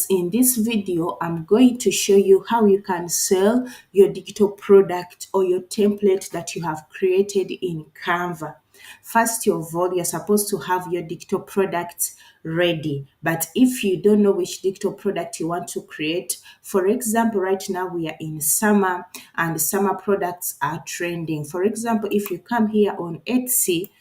In this video, I'm going to show you how you can sell your digital product or your template that you have created in Canva. First of all, you're supposed to have your digital product ready. But if you don't know which digital product you want to create, for example, right now we are in summer and summer products are trending. For example, if you come here on Etsy,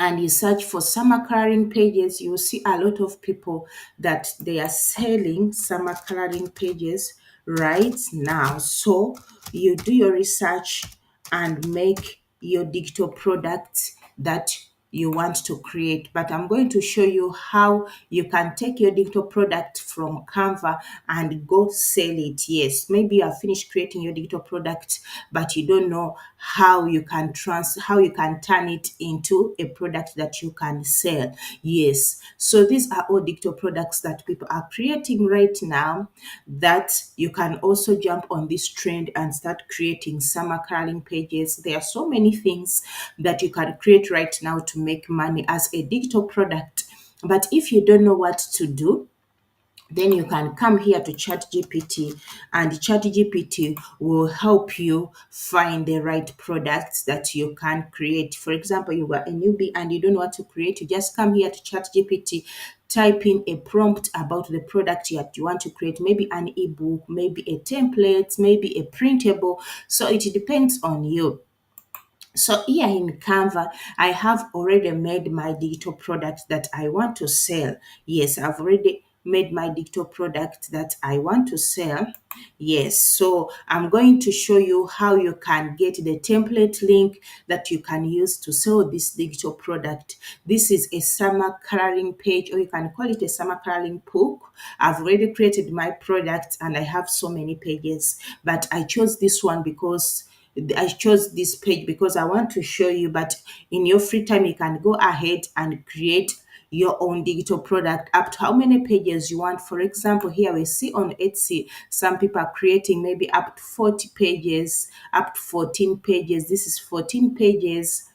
and you search for summer coloring pages, you will see a lot of people that they are selling summer coloring pages right now. So you do your research and make your digital product that you want to create. But I'm going to show you how you can take your digital product from Canva and go sell it. Yes, maybe you have finished creating your digital product, but you don't know how you can turn it into a product that you can sell. Yes, so these are all digital products that people are creating right now, that you can also jump on this trend and start creating summer coloring pages. There are so many things that you can create right now to make money as a digital product. But if you don't know what to do, then you can come here to ChatGPT, and ChatGPT will help you find the right products that you can create. For example, you are a newbie and you don't know what to create, you just come here to ChatGPT, type in a prompt about the product that you want to create, maybe an ebook, maybe a template, maybe a printable. So it depends on you. So here in Canva, I have already made my digital product that I want to sell. Yes, I've already made my digital product that I want to sell. Yes, so I'm going to show you how you can get the template link that you can use to sell this digital product. This is a summer coloring page, or you can call it a summer coloring book. I've already created my product and I have so many pages, but I chose this one because I chose this page because I want to show you. But in your free time, you can go ahead and create your own digital product up to how many pages you want. For example, here we see on Etsy, some people are creating maybe up to 40 pages, up to 14 pages. This is 14 pages.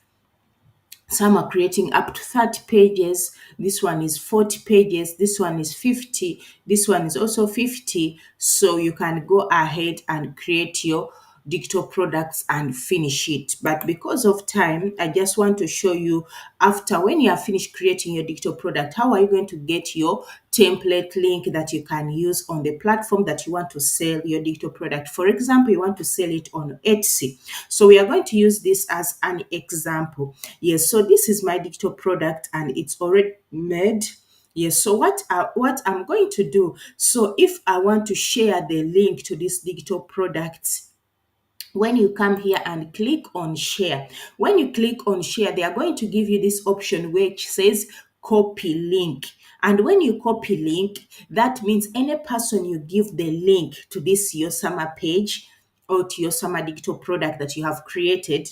Some are creating up to 30 pages. This one is 40 pages. This one is 50. This one is also 50. So you can go ahead and create your digital products and finish it. But because of time, I just want to show you, after when you have finished creating your digital product, how are you going to get your template link that you can use on the platform that you want to sell your digital product. For example, you want to sell it on Etsy. So we are going to use this as an example. Yes, so this is my digital product and it's already made. Yes, so what I'm going to do, so if I want to share the link to this digital product, when you come here and click on share, when you click on share, they are going to give you this option which says copy link. And when you copy link, that means any person you give the link to this your summer page or to your summer digital product that you have created,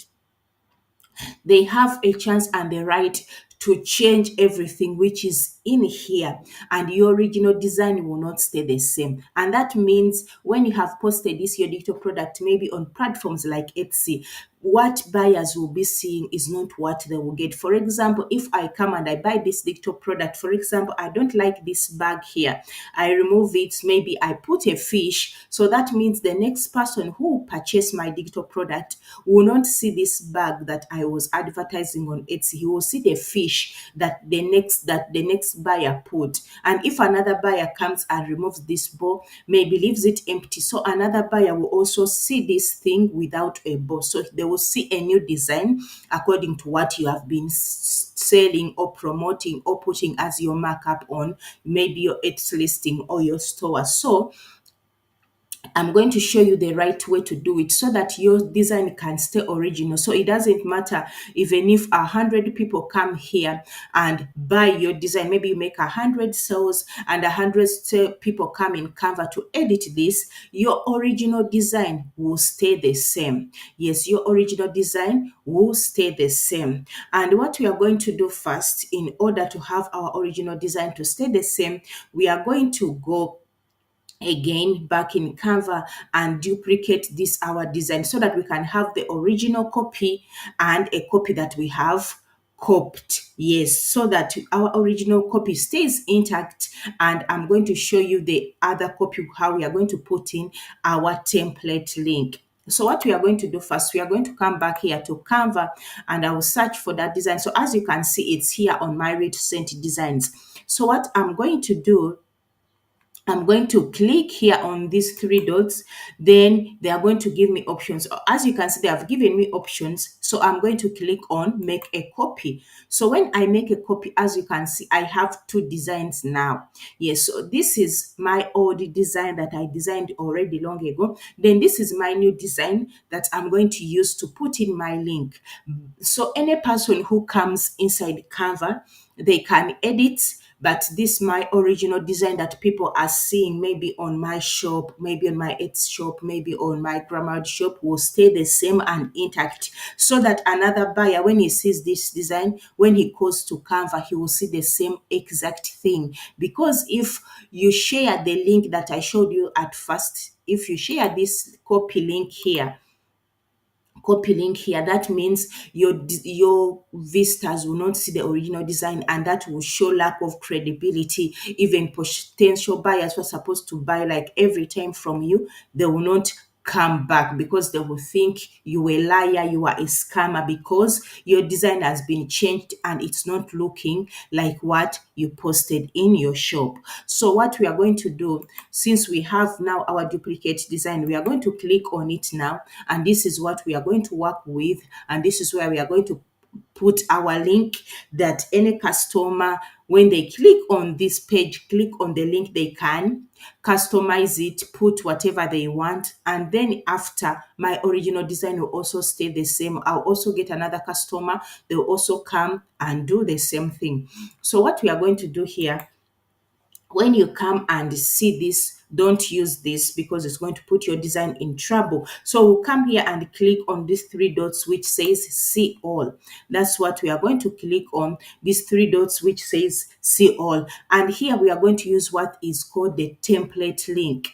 they have a chance and the right to change everything which is in here, and your original design will not stay the same. And that means when you have posted this your digital product maybe on platforms like Etsy, what buyers will be seeing is not what they will get. For example, if I come and I buy this digital product, for example, I don't like this bag here, I remove it, maybe I put a fish, so that means the next person who purchase my digital product will not see this bag that I was advertising on Etsy. He will see the fish that the next buyer put. And if another buyer comes and removes this bowl, maybe leaves it empty, so another buyer will also see this thing without a bowl. So they will see a new design according to what you have been selling or promoting or putting as your markup on maybe your Etsy listing or your store. So I'm going to show you the right way to do it so that your design can stay original. So it doesn't matter even if 100 people come here and buy your design. Maybe you make 100 sales and 100 people come in Canva to edit this. Your original design will stay the same. Yes, your original design will stay the same. And what we are going to do first, in order to have our original design to stay the same, we are going to go again back in Canva and duplicate this our design so that we can have the original copy and a copy that we have copied. Yes, so that our original copy stays intact. And I'm going to show you the other copy, how we are going to put in our template link. So what we are going to do first, we are going to come back here to Canva, and I will search for that design. So as you can see, it's here on my recent designs. So what I'm going to do, I'm going to click here on these three dots. Then they are going to give me options. As you can see, they have given me options. So I'm going to click on make a copy. So when I make a copy, as you can see, I have two designs now. Yes, so this is my old design that I designed already long ago. Then this is my new design that I'm going to use to put in my link. So any person who comes inside Canva, they can edit, but this my original design that people are seeing maybe on my shop, maybe on my Etsy shop, maybe on my grandma's shop will stay the same and intact, so that another buyer, when he sees this design, when he goes to Canva, he will see the same exact thing. Because if you share the link that I showed you at first, if you share this copy link here, that means your visitors will not see the original design, and that will show lack of credibility. Even potential buyers who are supposed to buy like every time from you, they will not come back, because they will think you a liar, you are a scammer, because your design has been changed and it's not looking like what you posted in your shop. So what we are going to do, since we have now our duplicate design, we are going to click on it now, and this is what we are going to work with, and this is where we are going to put our link, that any customer, when they click on this page, click on the link, they can customize it, put whatever they want, and then after, my original design will also stay the same. I'll also get another customer, they'll also come and do the same thing. So what we are going to do here, when you come and see this, don't use this, because it's going to put your design in trouble. So we'll come here and click on these three dots which says see all. That's what we are going to click on, these three dots which says see all. And here we are going to use what is called the template link.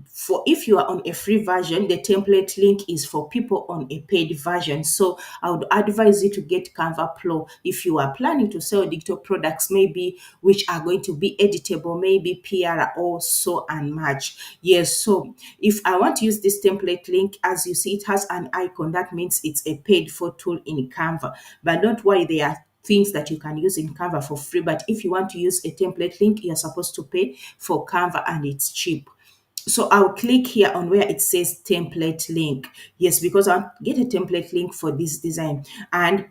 For if you are on a free version, the template link is for people on a paid version. So I would advise you to get Canva Pro if you are planning to sell digital products, maybe which are going to be editable, maybe PR or so and much. Yes, so if I want to use this template link, as you see, it has an icon. That means it's a paid for tool in Canva. But don't worry, there are things that you can use in Canva for free. But if you want to use a template link, you're supposed to pay for Canva, and it's cheap. So I'll click here on where it says template link. Yes, because I'll get a template link for this design. And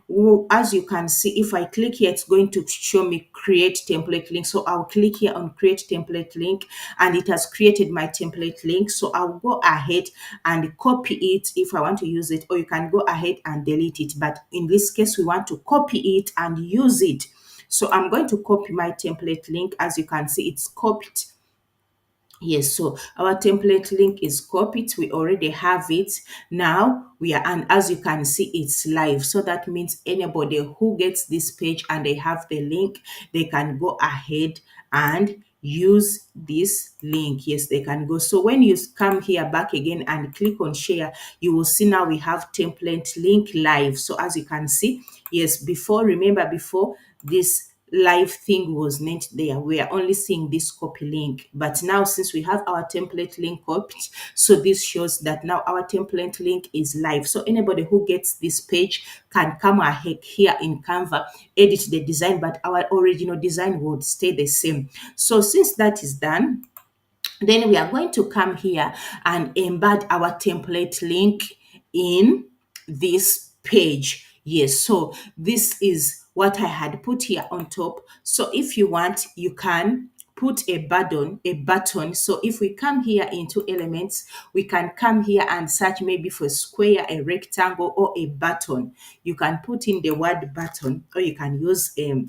as you can see, if I click here, it's going to show me create template link. So I'll click here on create template link, and it has created my template link. So I'll go ahead and copy it if I want to use it, or you can go ahead and delete it. But in this case, we want to copy it and use it. So I'm going to copy my template link. As you can see, it's copied. Yes, so our template link is copied. We already have it. Now we are, and as you can see, it's live. So that means anybody who gets this page and they have the link, they can go ahead and use this link. Yes, they can go. So when you come here back again and click on share, you will see now we have template link live. So as you can see, yes, before, remember before, this live thing was not there. We are only seeing this copy link. But now, since we have our template link copied, so this shows that now our template link is live. So anybody who gets this page can come ahead here in Canva, edit the design, but our original design would stay the same. So since that is done, then we are going to come here and embed our template link in this page. Yes, so this is what I had put here on top. So if you want, you can put a button. So if we come here into elements, we can come here and search maybe for square, a rectangle, or a button. You can put in the word button, or you can use a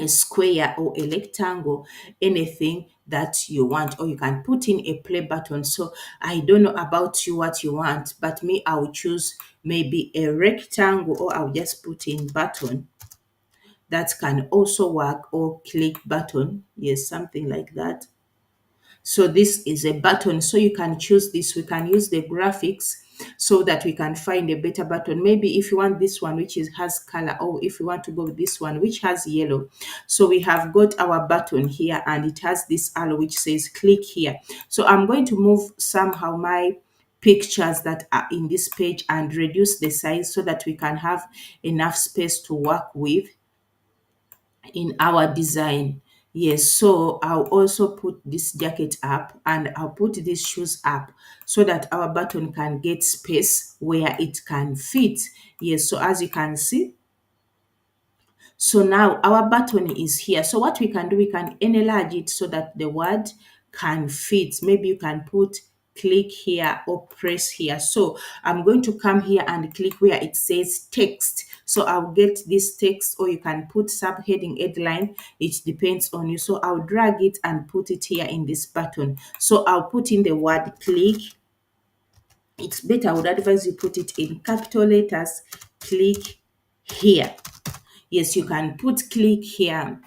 square or a rectangle, anything that you want, or you can put in a play button. So I don't know about you what you want, but me, I will choose maybe a rectangle, or I'll just put in button. That can also work, or click button. Yes, something like that. So this is a button, so you can choose this. We can use the graphics so that we can find a better button. Maybe if you want this one which is has color, or if you want to go with this one which has yellow. So we have got our button here and it has this arrow which says click here. So I'm going to move somehow my pictures that are in this page and reduce the size so that we can have enough space to work with in our design. Yes, so I'll also put this jacket up and I'll put these shoes up so that our button can get space where it can fit. Yes, so as you can see, so now our button is here. So what we can do, we can enlarge it so that the word can fit. Maybe you can put click here or press here. So I'm going to come here and click where it says text. So I'll get this text, or you can put subheading, headline. It depends on you. So I'll drag it and put it here in this button. So I'll put in the word click. It's better, I would advise you put it in capital letters, click here. Yes, you can put click here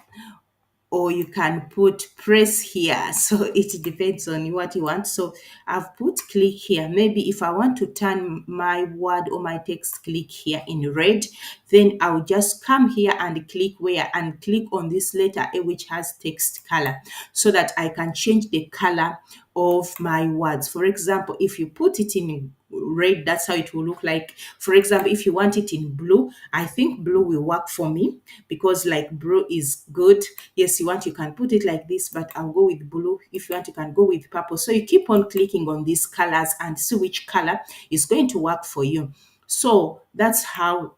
or you can put press here. So it depends on what you want. So I've put click here. Maybe if I want to turn my word or my text click here in red, then I'll just come here and click where and click on this letter A which has text color so that I can change the color of my words. For example, if you put it in red, that's how it will look like. For example, if you want it in blue, I think blue will work for me because like blue is good. Yes, you can put it like this, but I'll go with blue. If you want, you can go with purple. So you keep on clicking on these colors and see which color is going to work for you. So that's how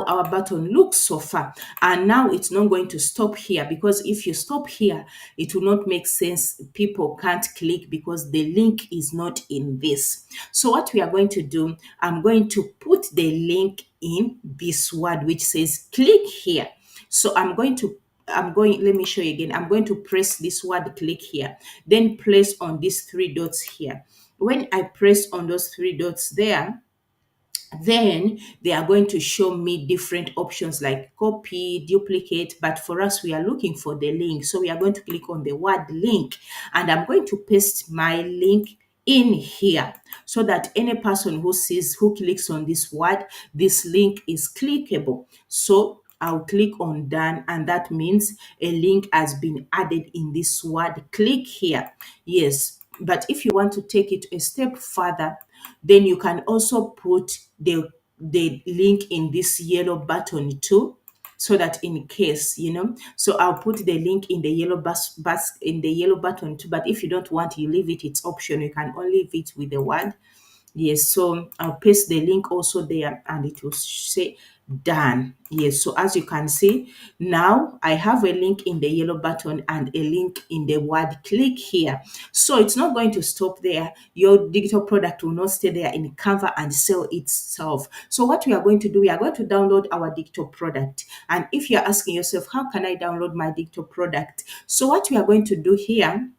our button looks so far. And now it's not going to stop here, because if you stop here, it will not make sense. People can't click because the link is not in this. So what we are going to do, I'm going to put the link in this word which says click here. So let me show you again. I'm going to press this word click here, then press on these three dots here. When I press on those three dots there, then they are going to show me different options like copy, duplicate, but for us we are looking for the link. So we are going to click on the word link and I'm going to paste my link in here so that any person who clicks on this word, this link is clickable. So I'll click on done and that means a link has been added in this word click here. Yes, but if you want to take it a step further, then you can also put the link in this yellow button too, so that in case, so I'll put the link in the yellow in the yellow button too. But if you don't want, you leave it, it's optional. You can only leave it with the word. Yes, so I'll paste the link also there and it will say done. Yes, so as you can see, now I have a link in the yellow button and a link in the word click here. So it's not going to stop there. Your digital product will not stay there in Canva and sell itself. So what we are going to do, we are going to download our digital product. And if you're asking yourself, how can I download my digital product? So what we are going to do here,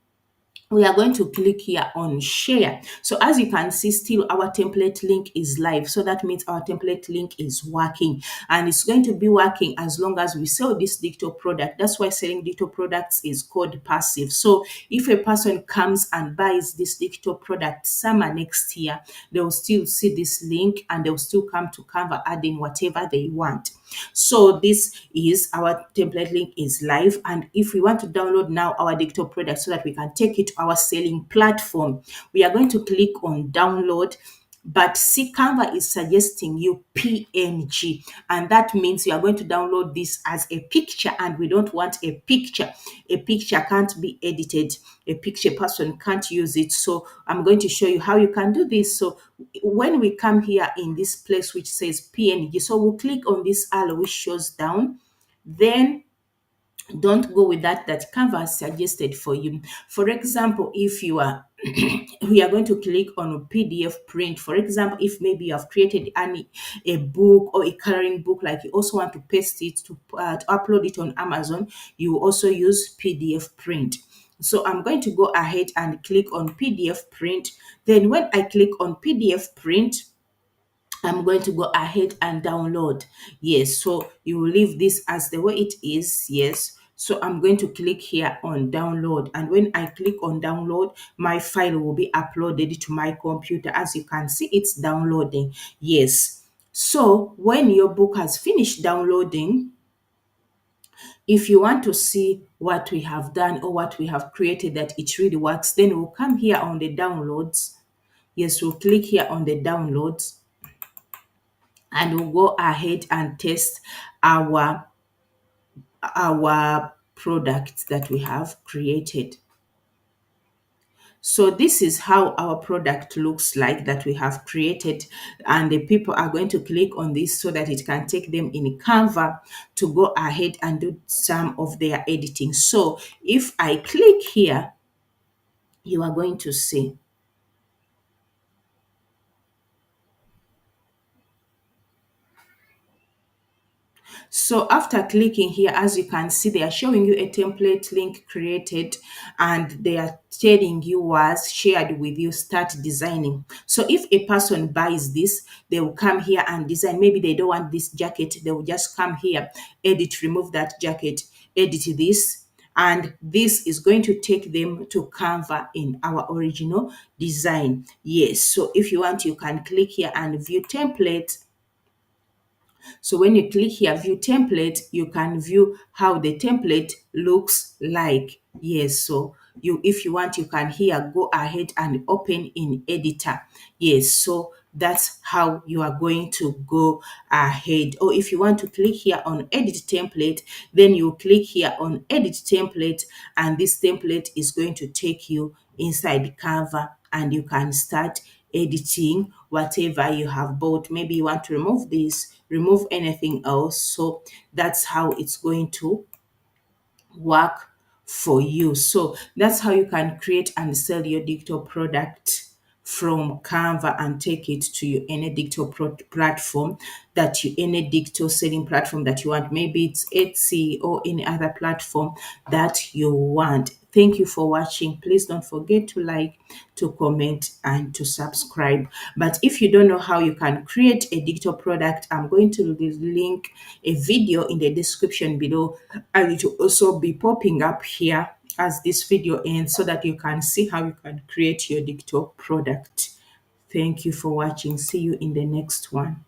we are going to click here on share. So as you can see, still our template link is live. So that means our template link is working and it's going to be working as long as we sell this digital product. That's why selling digital products is called passive. So if a person comes and buys this digital product summer next year, they will still see this link and they will still come to Canva adding whatever they want. So this is our template link is live. And if we want to download now our digital product so that we can take it to our selling platform, we are going to click on download. But see, Canva is suggesting you PNG, and that means you are going to download this as a picture, and we don't want a picture. A picture can't be edited. A picture person can't use it. So I'm going to show you how you can do this. So when we come here in this place which says PNG, so we'll click on this arrow which shows down, then don't go with that Canva has suggested for you. For example, if you are we are going to click on a PDF print. For example, if maybe you have created a book or a coloring book, like you also want to paste it to upload it on Amazon, you also use PDF print. So I'm going to go ahead and click on PDF print. Then when I click on PDF print, I'm going to go ahead and download. Yes, so you will leave this as the way it is. Yes. So I'm going to click here on download, and when I click on download, my file will be uploaded to my computer. As you can see, it's downloading. Yes. So when your book has finished downloading, if you want to see what we have done or what we have created that it really works, then we'll come here on the downloads. Yes, we'll click here on the downloads, and we'll go ahead and test our product that we have created. So this is how our product looks like that we have created, and the people are going to click on this so that it can take them in Canva to go ahead and do some of their editing. So if I click here, you are going to see. So after clicking here, as you can see, they are showing you a template link created, and they are telling you was shared with you, start designing. So if a person buys this, they will come here and design. Maybe they don't want this jacket, they will just come here, edit, remove that jacket, edit this, and this is going to take them to Canva in our original design. Yes, so if you want, you can click here and view template. So when you click here, view template, you can view how the template looks like. Yes, so if you want, you can here go ahead and open in editor. Yes, so that's how you are going to go ahead. Or if you want to click here on edit template, then you click here on edit template, and this template is going to take you inside Canva, and you can start editing whatever you have bought. Maybe you want to remove this, remove anything else. So that's how it's going to work for you. So that's how you can create and sell your digital product from Canva and take it to your any digital platform that you any digital selling platform that you want. Maybe it's Etsy or any other platform that you want. Thank you for watching. Please don't forget to like, to comment, and to subscribe. But if you don't know how you can create a digital product, I'm going to link a video in the description below, and it will also be popping up here as this video ends so that you can see how you can create your digital product. Thank you for watching. See you in the next one.